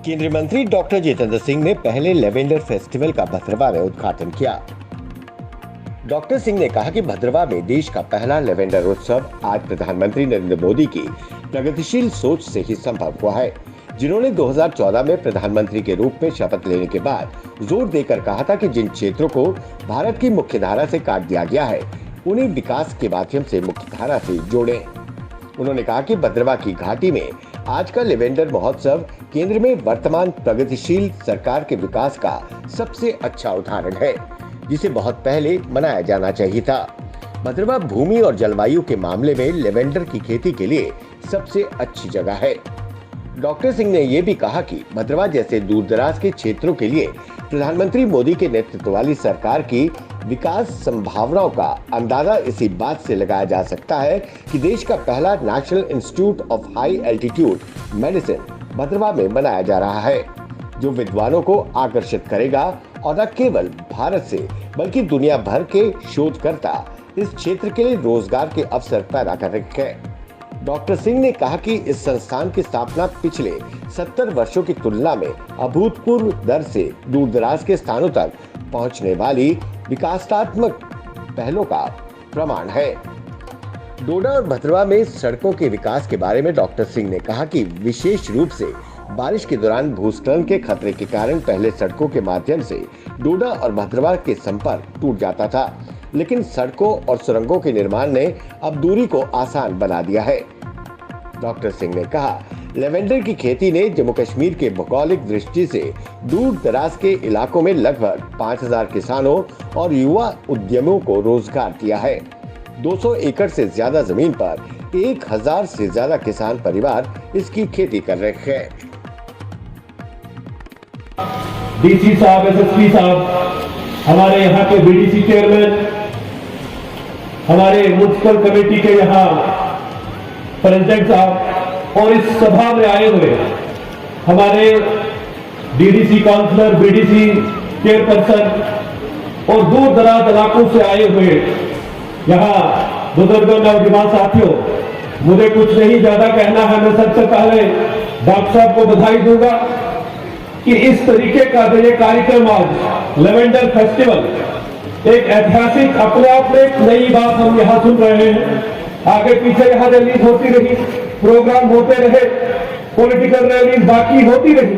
केंद्रीय मंत्री डॉक्टर जितेंद्र सिंह ने पहले लेवेंडर फेस्टिवल का भद्रवा में उद्घाटन किया। डॉक्टर सिंह ने कहा कि भद्रवा में देश का पहला लेवेंडर उत्सव आज प्रधानमंत्री नरेंद्र मोदी की प्रगतिशील सोच से ही संभव हुआ है, जिन्होंने 2014 में प्रधानमंत्री के रूप में शपथ लेने के बाद जोर देकर कहा था कि जिन क्षेत्रों को भारत की मुख्य धारा से काट दिया गया है, उन्हें विकास के माध्यम से मुख्य धारा से जोड़ें। उन्होंने कहा कि भद्रवा की घाटी में आज का लेवेंडर महोत्सव केंद्र में वर्तमान प्रगतिशील सरकार के विकास का सबसे अच्छा उदाहरण है, जिसे बहुत पहले मनाया जाना चाहिए था। भद्रवा भूमि और जलवायु के मामले में लेवेंडर की खेती के लिए सबसे अच्छी जगह है। डॉक्टर सिंह ने ये भी कहा कि भद्रवा जैसे दूरदराज के क्षेत्रों के लिए प्रधानमंत्री मोदी के नेतृत्व वाली सरकार की विकास संभावनाओं का अंदाजा इसी बात से लगाया जा सकता है कि देश का पहला national institute of high altitude medicine Bhadarwa में बनाया जा रहा है, जो विद्वानों को आकर्षित करेगा और न केवल भारत से बल्कि दुनिया भर के शोधकर्ता इस क्षेत्र के लिए रोजगार के अवसर पैदा करेंगे। डॉक्टर सिंह ने कहा कि इस संस्थान की स्थापना पिछले 70 वर्षों की तुलना में अभूतपूर्व दर से दूरदराज के स्थानों तक पहुंचने वाली विकासात्मक पहलों का प्रमाण है। डोडा और भद्रवा में सड़कों के विकास के बारे में डॉक्टर सिंह ने कहा कि विशेष रूप से बारिश के दौरान भूस्खलन के खतरे के कारण पहले सड़कों के माध्यम से डोडा और भद्रवा के संपर्क टूट जाता था, लेकिन सड़कों और सुरंगों के निर्माण ने अब दूरी को आसान बना दिया है। डॉक्टर सिंह ने कहा, लेवेंडर की खेती ने जम्मू कश्मीर के भौगोलिक दृष्टि से दूर दराज के इलाकों में लगभग 5000 किसानों और युवा उद्यमियों को रोजगार दिया है। 200 एकड़ से ज्यादा जमीन पर 1000 से ज्यादा किसान परिवार इसकी खेती कर रहे हैं। डीसी साहब, एसएसपी साहब, हमारे यहाँ के बीडीसी चेयरमैन, हमारे म्युनिसिपल कमेटी के यहाँ प्रेसिडेंट साहब और इस सभा में आए हुए हमारे डीडीसी काउंसलर, बीडीसी चेयरपर्सन और दूर दराज इलाकों से आए हुए यहाँ बुजुर्गों, नौजवान साथियों, मुझे कुछ नहीं ज्यादा कहना है। मैं सबसे पहले डॉक्टर साहब को बधाई दूंगा कि इस तरीके का ये कार्यक्रम आज लेवेंडर फेस्टिवल एक ऐतिहासिक, अपने आप में एक नई बात हम यहाँ सुन रहे हैं। आगे पीछे यहाँ रैलीज होती रही, प्रोग्राम होते रहे, पॉलिटिकल रैलीज बाकी होती रही,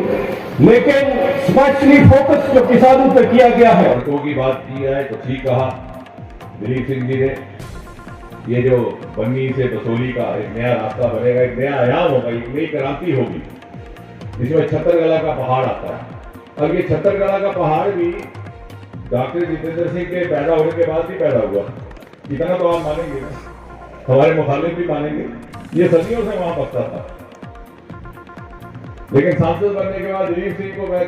लेकिन स्पेशली फोकस जो किसानों पर किया गया है। सड़कों की बात की है तो ठीक कहा दिलीप सिंह जी ने, ये जो बन्नी से बसोली का एक नया रास्ता बनेगा, एक नया आयाम होगा, एक नई क्रांति होगी, जिसमें छत्तरगढ़ का पहाड़ आता है। और ये छत्तरगढ़ का पहाड़ भी डॉक्टर जितेंद्र सिंह के पैदा होने के बाद ही पैदा हुआ, इतना तो आप मानेंगे ना, हमारे मुखालिफ भी मानेंगे। ये सदियों से वहां बसता था, लेकिन सांसद बनने के बाद दिलीप सिंह को मैं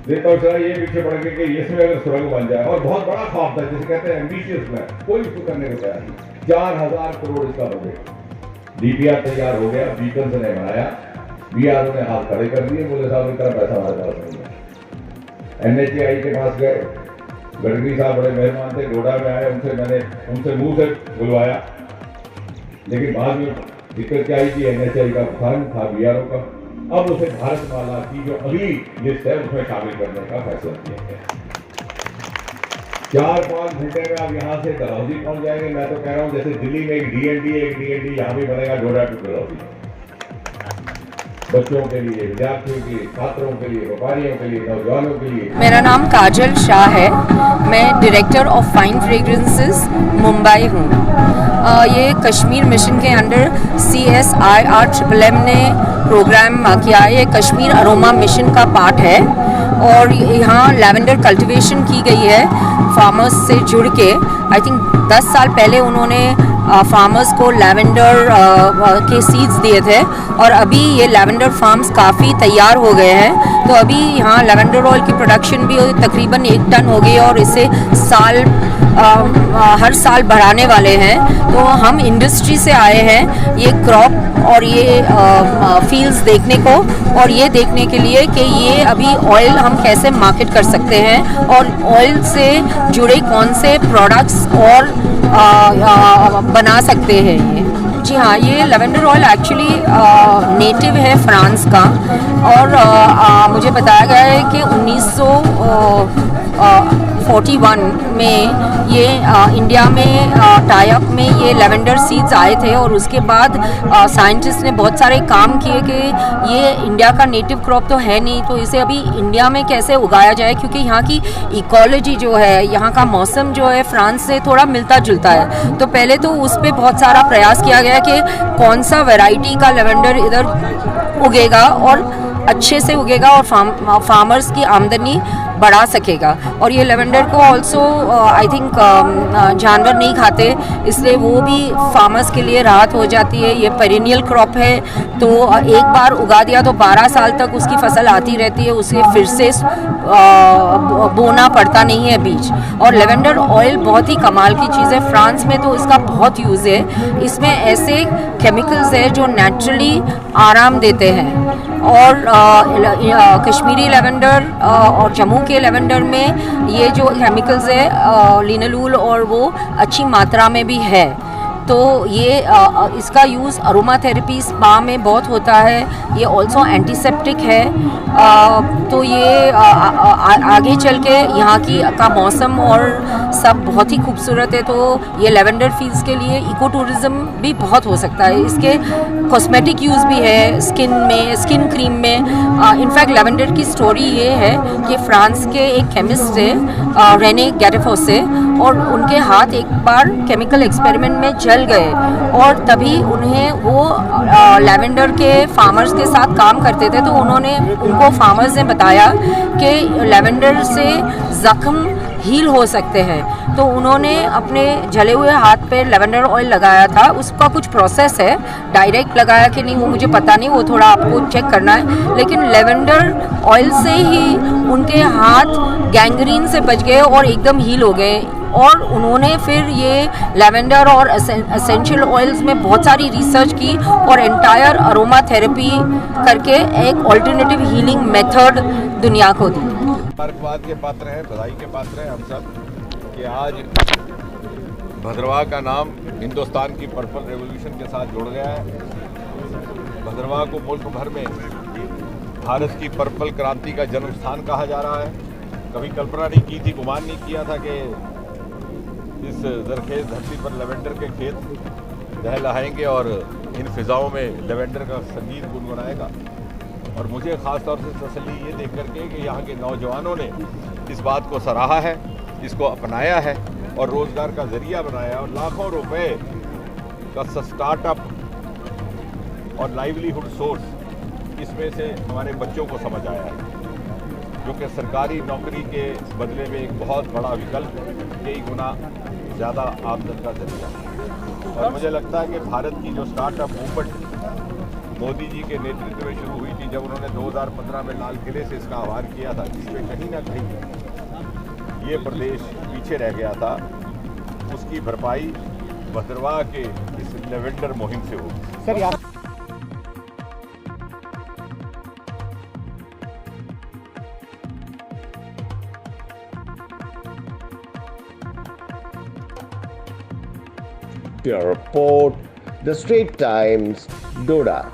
देता हूँ ये पीछे पड़ के कि इसमें अगर सुरंग बन जाए, और बहुत बड़ा ख्वाब था, जिसे कहते हैं एम्बिशियस प्लान, कोई इसको करने को तैयार नहीं। 4000 करोड़ इसका बनेगा। डीपीआर तैयार हो गया, बीकन से ने बनाया, बीआरओ ने हाथ खड़े कर दिए, बोले साहब इतना पैसा हमारे पास नहीं है। एनएचएआई के पास गए, गडकरी साहब बड़े मेहरबान थे, डोडा में आए, उनसे मुंह से बुलवाया, लेकिन बाद में दिक्कत क्या आई कि एनएचएआई का फंड था बीआरओ का, अब उसे भारतमाला की जो अगली लिस्ट है उसमें शामिल करने का फैसला किया गया। 4-5 घंटे में आप यहाँ से डलहौजी पहुंच जाएंगे। मैं तो कह रहा हूँ जैसे दिल्ली में एक डीएनडी यहाँ भी बनेगा, डोडा टू डलहौजी, बच्चों के लिए, विद्यार्थियों के लिए, छात्रों के लिए, व्यापारियों के लिए, नौजवानों के लिए। मेरा नाम काजल शाह है, मैं director of fine fragrances Mumbai हूँ। ये कश्मीर मिशन के अंडर CSIR-MMM ने प्रोग्राम किया है। ये कश्मीर अरोमा मिशन का पार्ट है और यहाँ लैवेंडर कल्टीवेशन की गई है फार्मर्स से जुड़ के। आई थिंक 10 साल पहले उन्होंने फार्मर्स को लैवेंडर के सीड्स दिए थे और अभी ये लैवेंडर फार्म्स काफ़ी तैयार हो गए हैं। तो अभी यहाँ लैवेंडर ऑयल की प्रोडक्शन भी तकरीबन 1 टन हो गई है और इसे हर साल बढ़ाने वाले हैं। तो हम इंडस्ट्री से आए हैं ये क्रॉप और ये फील्ड्स देखने को, और ये देखने के लिए कि ये अभी ऑयल हम कैसे मार्केट कर सकते हैं और ऑयल से जुड़े कौन से प्रोडक्ट्स और बना सकते हैं ये। जी हाँ, ये लेवेंडर ऑयल एक्चुअली नेटिव है फ्रांस का और मुझे बताया गया है कि 1941 में ये इंडिया में टाई अप में ये लेवेंडर सीड्स आए थे और उसके बाद साइंटिस्ट ने बहुत सारे काम किए कि ये इंडिया का नेटिव क्रॉप तो है नहीं, तो इसे अभी इंडिया में कैसे उगाया जाए, क्योंकि यहाँ की इकोलॉजी जो है, यहाँ का मौसम जो है फ्रांस से थोड़ा मिलता जुलता है। तो पहले तो उस पर बहुत सारा प्रयास किया गया कि कौन सा वैरायटी का लेवेंडर इधर उगेगा और अच्छे से उगेगा और फार्मर्स की आमदनी बढ़ा सकेगा। और ये लेवेंडर को ऑल्सो आई थिंक जानवर नहीं खाते, इसलिए वो भी फार्मर्स के लिए राहत हो जाती है। ये पेरिनियल क्रॉप है, तो एक बार उगा दिया तो 12 साल तक उसकी फसल आती रहती है, उसे फिर से बोना पड़ता नहीं है बीज। और लेवेंडर ऑयल बहुत ही कमाल की चीज़ है, फ्रांस में तो इसका बहुत यूज़ है। इसमें ऐसे केमिकल्स है जो नेचुरली आराम देते हैं और कश्मीरी लेवेंडर और जम्मू के लेवेंडर में ये जो केमिकल्स है लिनोल और वो अच्छी मात्रा में भी है। तो ये इसका यूज़ अरोमा थेरेपी स्पा में बहुत होता है। ये ऑल्सो एंटीसेप्टिक है। तो ये आगे चल के यहाँ की का मौसम और सब बहुत ही खूबसूरत है, तो ये लेवेंडर फील्ड्स के लिए इको टूरिज़्म भी बहुत हो सकता है। इसके कॉस्मेटिक यूज़ भी है, स्किन में, स्किन क्रीम में। इनफैक्ट लेवेंडर की स्टोरी ये है कि फ्रांस के एक केमिस्ट है रेने गैरेफोसे, और उनके हाथ एक बार केमिकल एक्सपेरिमेंट में जल गए और तभी उन्हें वो लेवेंडर के फार्मर्स के साथ काम करते थे, तो उनको फार्मर्स ने बताया कि लेवेंडर से ज़ख्म हील हो सकते हैं। तो उन्होंने अपने जले हुए हाथ पे लेवेंडर ऑयल लगाया था। उसका कुछ प्रोसेस है, डायरेक्ट लगाया कि नहीं वो मुझे पता नहीं, वो थोड़ा आपको चेक करना है। लेकिन लेवेंडर ऑयल से ही उनके हाथ गैंग्रीन से बच गए और एकदम हील हो गए। और उन्होंने फिर ये लेवेंडर और एसेंशियल ऑयल्स में बहुत सारी रिसर्च की और एंटायर अरोमा थेरेपी करके एक ऑल्टरनेटिव हीलिंग मेथड दुनिया को दी। मुबारकबाद के पात्र हैं, बधाई के पात्र हैं हम सब कि आज भद्रवाह का नाम हिंदुस्तान की पर्पल रेवोल्यूशन के साथ जुड़ गया है। भद्रवाह को मुल्क भर में भारत की पर्पल क्रांति का जन्म स्थान कहा जा रहा है। कभी कल्पना नहीं की थी, गुमान नहीं किया था कि इस जरखेज धरती पर लेवेंडर के खेत लहलहाएंगे और इन फिजाओं में लेवेंडर का संगीत गुनगुनाएगा। और मुझे ख़ास तौर से तसल्ली ये देख करके कि यहाँ के नौजवानों ने इस बात को सराहा है, इसको अपनाया है और रोज़गार का ज़रिया बनाया और लाखों रुपए का स्टार्टअप और लाइवलीहुड सोर्स इसमें से हमारे बच्चों को समझ आया है, जो कि सरकारी नौकरी के बदले में एक बहुत बड़ा विकल्प, कई गुना ज़्यादा आमदन का जरिया। और मुझे लगता है कि भारत की जो स्टार्टअप मूवमेंट मोदी जी के नेतृत्व में शुरू हुई थी, जब उन्होंने 2015 में लाल किले से इसका आह्वान किया था, जिसमें कहीं ना कहीं ये प्रदेश पीछे रह गया था, उसकी भरपाई भद्रवाह के इस लेवेंडर मुहिम से होगी। सर यार Report, The Straits Times, Doda.